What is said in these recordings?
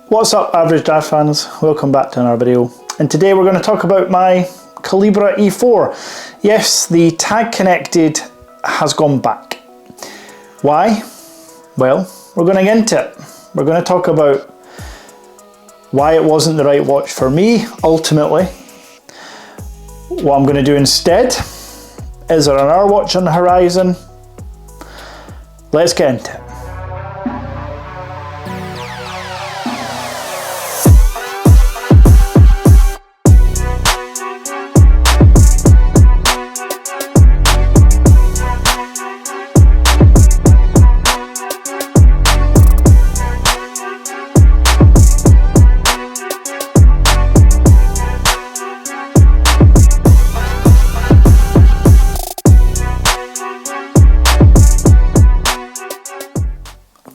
What's up, average dash fans? Welcome back to another video. And today we're going to talk about my Calibre E4. Yes, the tag connected has gone back. Why? Well, we're going to get into it. We're going to talk about why it wasn't the right watch for me, ultimately. What I'm going to do instead. Is there another watch on the horizon? Let's get into it.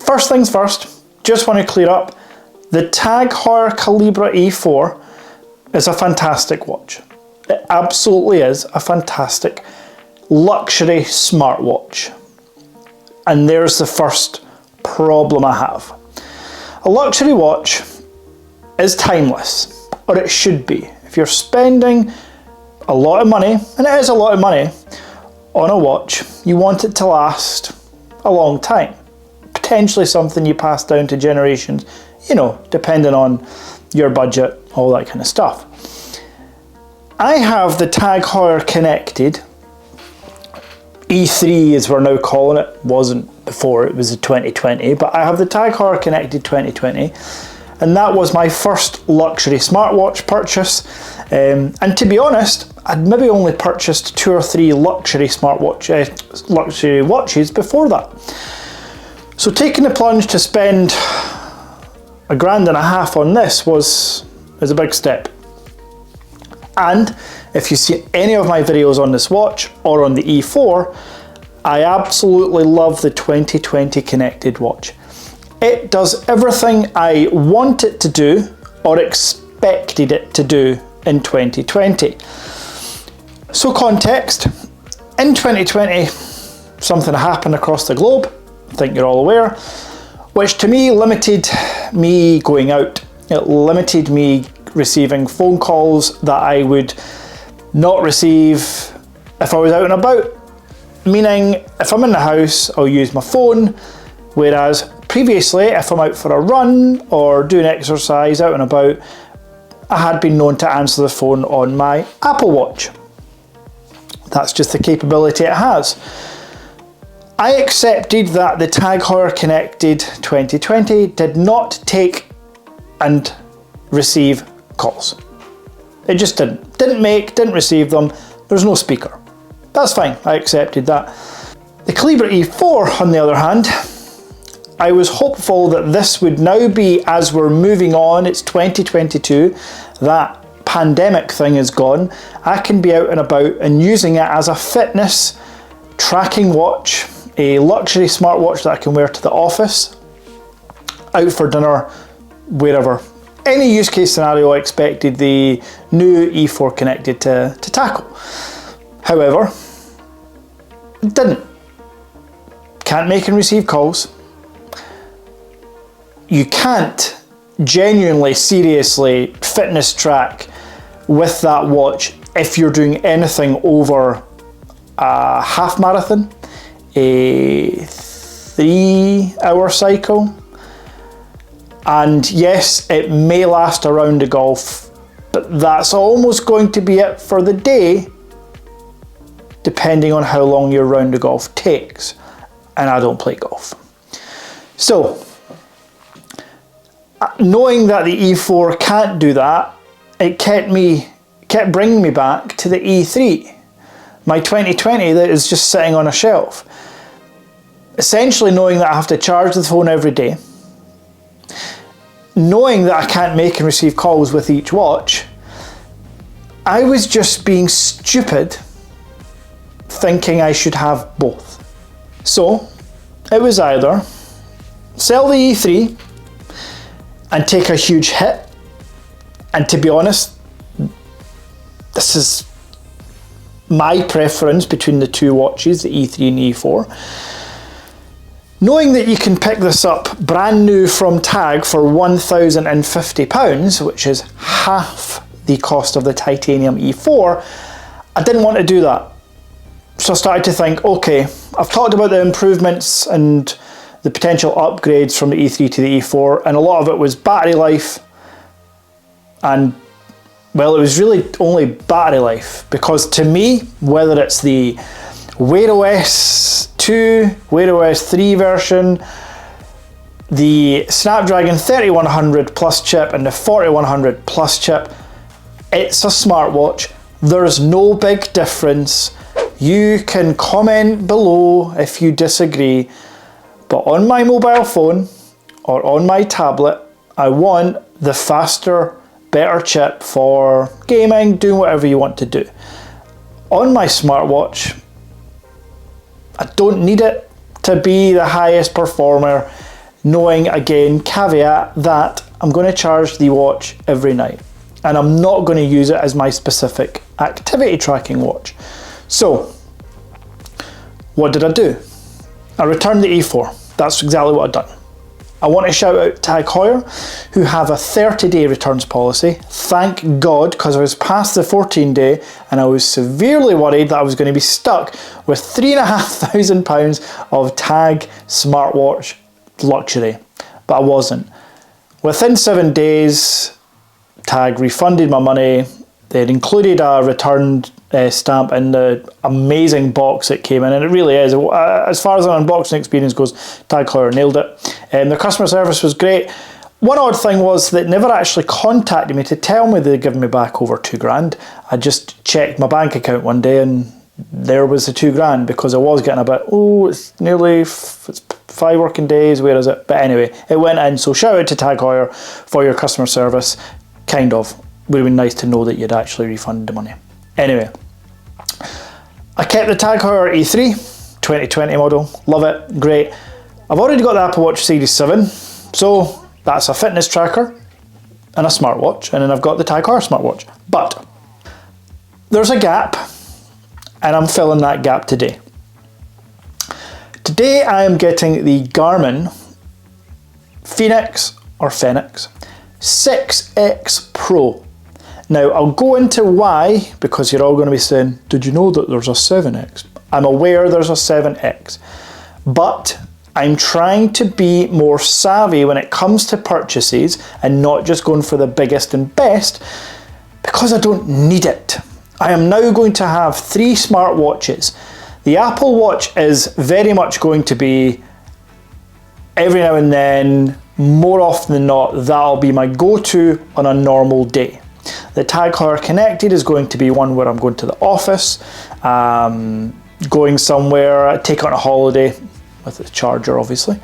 First things first, just want to clear up, the Heuer Calibre E4 is a fantastic watch. It absolutely is a fantastic luxury smartwatch. And there's the first problem I have. A luxury watch is timeless, or it should be. If you're spending a lot of money, and it is a lot of money, on a watch, you want it to last a long time. Potentially something you pass down to generations, you know, depending on your budget, all that kind of stuff. I have the Heuer connected E3 as we're now calling it. Wasn't before, it was a 2020, but I have the Heuer connected 2020, and that was my first luxury smartwatch purchase. And to be honest, I'd maybe only purchased 2 or 3 luxury luxury watches before that. So taking the plunge to spend $1.5 grand on this was a big step. And if you see any of my videos on this watch or on the E4, I absolutely love the 2020 connected watch. It does everything I want it to do or expected it to do in 2020. So context, in 2020 something happened across the globe, I think you're all aware, which to me limited me going out. It limited me receiving phone calls that I would not receive if I was out and about. Meaning, if I'm in the house, I'll use my phone, whereas previously, if I'm out for a run or doing exercise out and about, I had been known to answer the phone on my Apple Watch. That's just the capability it has. I accepted that the Heuer connected 2020 did not take and receive calls. It just didn't receive them. There's no speaker. That's fine, I accepted that. The Calibre E4, on the other hand, I was hopeful that this would now be, as we're moving on, it's 2022, that pandemic thing is gone, I can be out and about and using it as a fitness tracking watch, a luxury smartwatch that I can wear to the office, out for dinner, wherever. Any use case scenario I expected the new E4 connected to tackle. However, it didn't. Can't make and receive calls. You can't genuinely, seriously fitness track with that watch if you're doing anything over a half marathon, a 3-hour cycle, and yes, it may last a round of golf, but that's almost going to be it for the day, depending on how long your round of golf takes, and I don't play golf. So, knowing that the E4 can't do that, it kept bringing me back to the E3, my 2020 that is just sitting on a shelf. Essentially knowing that I have to charge the phone every day, knowing that I can't make and receive calls with each watch, I was just being stupid thinking I should have both. So it was either sell the E3 and take a huge hit, and to be honest, this is my preference between the two watches, the E3 and E4. Knowing that you can pick this up brand new from Tag for £1,050, which is half the cost of the titanium E4, I didn't want to do that. So I started to think, okay, I've talked about the improvements and the potential upgrades from the E3 to the E4, and a lot of it was battery life, and well, it was really only battery life, because to me, whether it's the Wear OS 2, Wear OS 3 version, the Snapdragon 3100 Plus chip and the 4100 Plus chip, it's a smartwatch. There's no big difference. You can comment below if you disagree, but on my mobile phone or on my tablet, I want the faster, better chip for gaming, doing whatever you want to do. On my smartwatch, I don't need it to be the highest performer, knowing, again, caveat, that I'm going to charge the watch every night and I'm not going to use it as my specific activity tracking watch. So, what did I do? I returned the E4. That's exactly what I've done. I want to shout out Tag Heuer, who have a 30-day returns policy. Thank God, because I was past the 14-day and I was severely worried that I was going to be stuck with £3,500 of Tag smartwatch luxury, but I wasn't. Within 7 days, Tag refunded my money. They had included a returned stamp in the amazing box it came in, and it really is. As far as an unboxing experience goes, Tag Heuer nailed it. Their customer service was great. One odd thing was that they never actually contacted me to tell me they'd given me back over £2,000. I just checked my bank account one day and there was the £2,000, because I was getting a bit, it's 5 working days, where is it? But anyway, it went in, so shout out to Tag Heuer for your customer service. Kind of. Would have been nice to know that you'd actually refunded the money. Anyway, I kept the Tag Heuer E3, 2020 model, love it, great. I've already got the Apple Watch Series 7, so that's a fitness tracker and a smartwatch, and then I've got the Tag Heuer smartwatch. But there's a gap, and I'm filling that gap today. Today I am getting the Garmin Phoenix 6X Pro. Now, I'll go into why, because you're all going to be saying, did you know that there's a 7X? I'm aware there's a 7X, but I'm trying to be more savvy when it comes to purchases and not just going for the biggest and best, because I don't need it. I am now going to have 3 smartwatches. The Apple Watch is very much going to be every now and then, more often than not, that'll be my go-to on a normal day. The Tag Heuer Connected is going to be one where I'm going to the office, going somewhere, take on a holiday, with the charger obviously.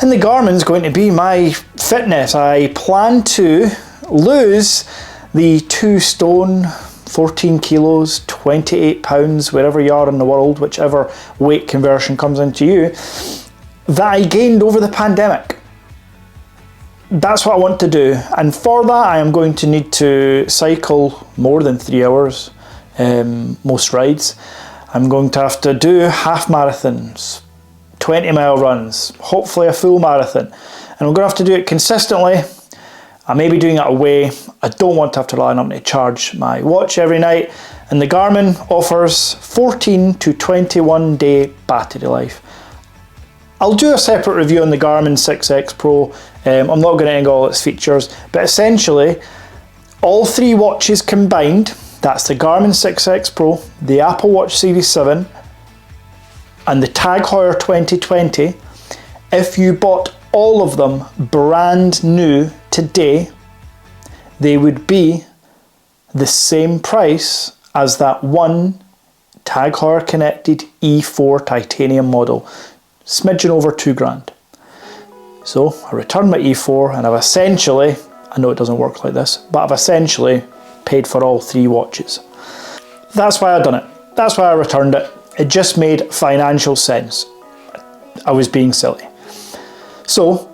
And the Garmin's going to be my fitness. I plan to lose the 2 stone, 14 kilos, 28 pounds, wherever you are in the world, whichever weight conversion comes into you, that I gained over the pandemic. That's what I want to do, and for that I am going to need to cycle more than 3 hours, most rides. I'm going to have to do half marathons, 20-mile runs, hopefully a full marathon, and I'm going to have to do it consistently. I may be doing it away. I don't want to have to rely on it to charge my watch every night, and the Garmin offers 14 to 21 day battery life. I'll do a separate review on the Garmin 6X Pro. I'm not going to into all its features, but essentially all 3 watches combined, that's the Garmin 6X Pro, the Apple Watch Series 7 and the Tag Heuer 2020, if you bought all of them brand new today, they would be the same price as that one Tag Heuer Connected E4 titanium model, smidgen over £2,000. So I returned my E4 and I've essentially, I know it doesn't work like this, but I've essentially paid for all 3 watches. That's why I've done it. That's why I returned it. It just made financial sense. I was being silly. So,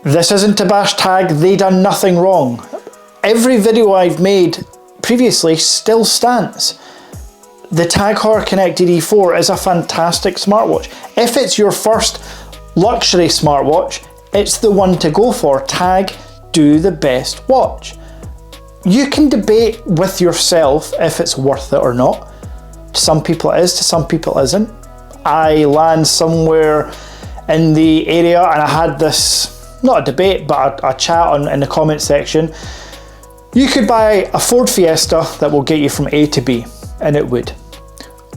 this isn't to bash Tag, they done nothing wrong. Every video I've made previously still stands. the Tag Heuer Connected E4 is a fantastic smartwatch. If it's your first luxury smartwatch, it's the one to go for. Tag do the best watch. You can debate with yourself if it's worth it or not. To some people it is, to some people it isn't. I land somewhere in the area and I had this, not a debate, but a chat in the comment section. You could buy a Ford Fiesta that will get you from A to B, and it would.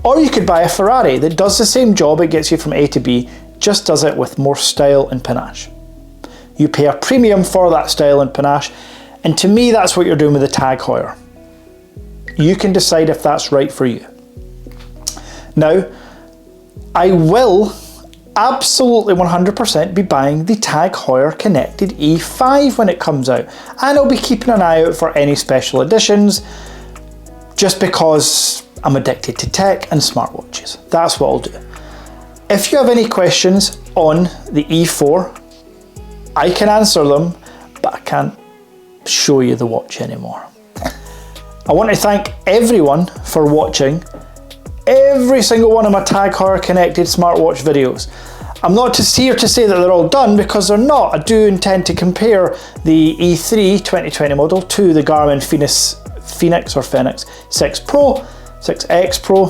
Or you could buy a Ferrari that does the same job, it gets you from A to B, just does it with more style and panache. You pay a premium for that style and panache, and to me that's what you're doing with the Tag Heuer. You can decide if that's right for you. Now, I will absolutely 100% be buying the Tag Heuer Connected E5 when it comes out, and I'll be keeping an eye out for any special editions, just because I'm addicted to tech and smartwatches. That's what I'll do. If you have any questions on the E4, I can answer them, but I can't show you the watch anymore. I want to thank everyone for watching every single one of my Tag Heuer Connected smartwatch videos. I'm not just here to say that they're all done, because they're not. I do intend to compare the E3 2020 model to the Garmin Fenix 6 Pro, 6X Pro.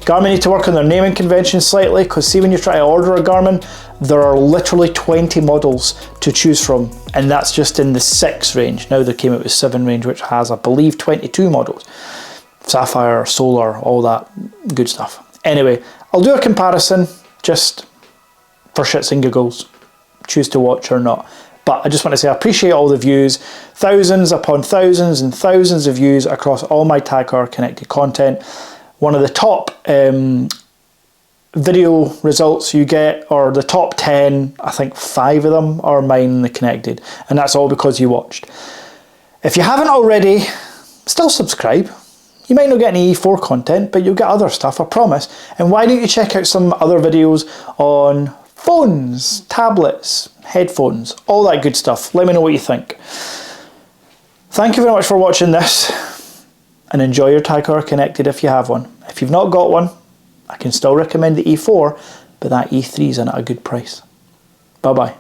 Garmin need to work on their naming convention slightly, because see, when you try to order a Garmin, there are literally 20 models to choose from, and that's just in the 6 range. Now they came out with 7 range, which has, I believe, 22 models. Sapphire, Solar, all that good stuff. Anyway, I'll do a comparison just for shits and giggles, choose to watch or not. But I just want to say I appreciate all the views, thousands upon thousands and thousands of views across all my Tag Heuer Connected content. One of the top video results you get, or the top 10, I think 5 of them are mine, the Connected, and that's all because you watched. If you haven't already, still subscribe. You might not get any E4 content, but you'll get other stuff, I promise. And why don't you check out some other videos on phones, tablets, headphones, all that good stuff. Let me know what you think. Thank you very much for watching this, and enjoy your Tag Heuer Connected if you have one. If you've not got one, I can still recommend the E4, but that E3 is in at a good price. Bye bye.